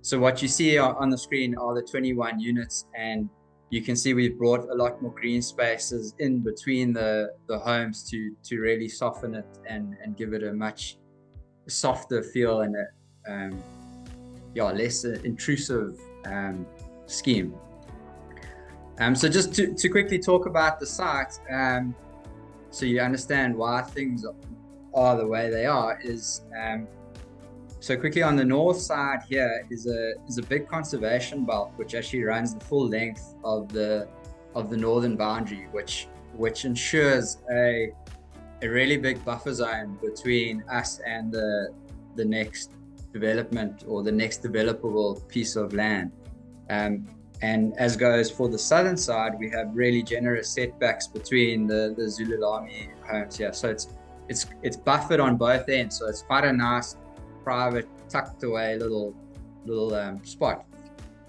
So what you see on the screen are the 21 units, and you can see we've brought a lot more green spaces in between the homes to really soften it and give it a much softer feel and a less intrusive scheme. So just to quickly talk about the site, so you understand why things are the way they are, is so quickly on the north side here is a big conservation belt which actually runs the full length of the northern boundary, which ensures a really big buffer zone between us and the next development or the next developable piece of land. And as goes for the southern side, we have really generous setbacks between the Zulilami homes here. So it's buffered on both ends. So it's quite a nice, private, tucked away little spot.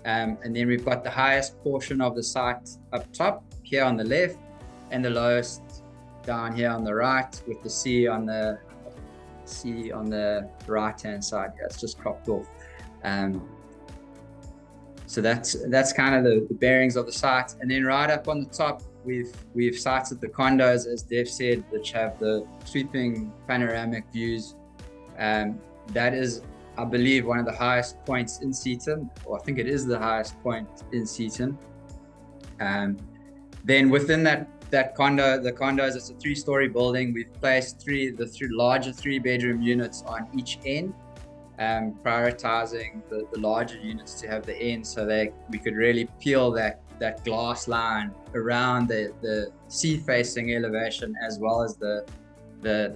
And then we've got the highest portion of the site up top here on the left, and the lowest down here on the right, with the sea on the right hand side. Yeah, it's just cropped off. So that's kind of the bearings of the site. And then right up on the top, we've sited the condos, as Dev said, which have the sweeping panoramic views. That is, I believe, one of the highest points in Seaton, or I think it is the highest point in Seaton. Then within the condos, it's a 3-story building. We've placed the larger 3-bedroom units on each end, prioritizing the larger units to have the end, so that we could really peel that glass line around the sea-facing elevation, as well as the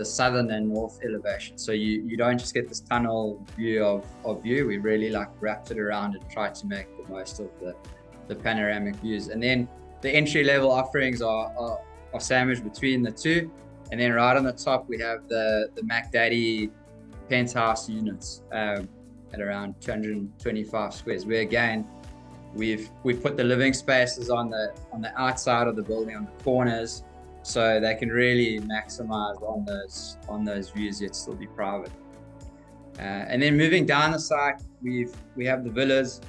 southern and north elevation. So you don't just get this tunnel view of view. We really wrapped it around and tried to make the most of the panoramic views. And then the entry level offerings are sandwiched between the two. And then right on the top, we have the MacDaddy penthouse units at around 225 squares, where again we've put the living spaces on the outside of the building, on the corners, so they can really maximize on those views yet still be private. And then moving down the site, we have the villas.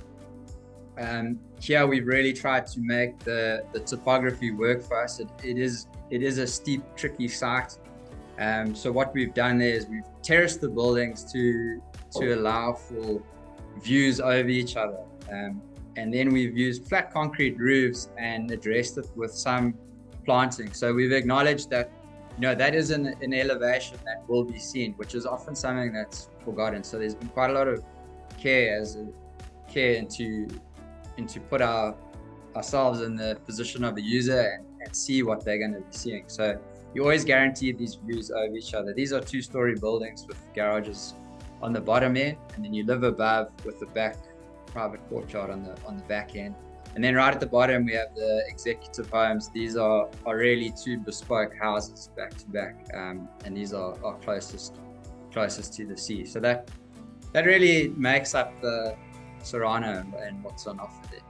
Here we've really tried to make the topography work for us. It is a steep, tricky site. So what we've done there is we've terraced the buildings to allow for views over each other. And then we've used flat concrete roofs and addressed it with some planting. So we've acknowledged that, that is an elevation that will be seen, which is often something that's forgotten. So there's been quite a lot of care into put ourselves in the position of the user and see what they're going to be seeing. So you always guarantee these views over each other. These are 2-story buildings with garages on the bottom end, and then you live above with the back private courtyard on the back end. And then right at the bottom, we have the executive homes. These are really 2 bespoke houses back to back, and these are closest to the sea. So that really makes up the Serrano and what's on offer there.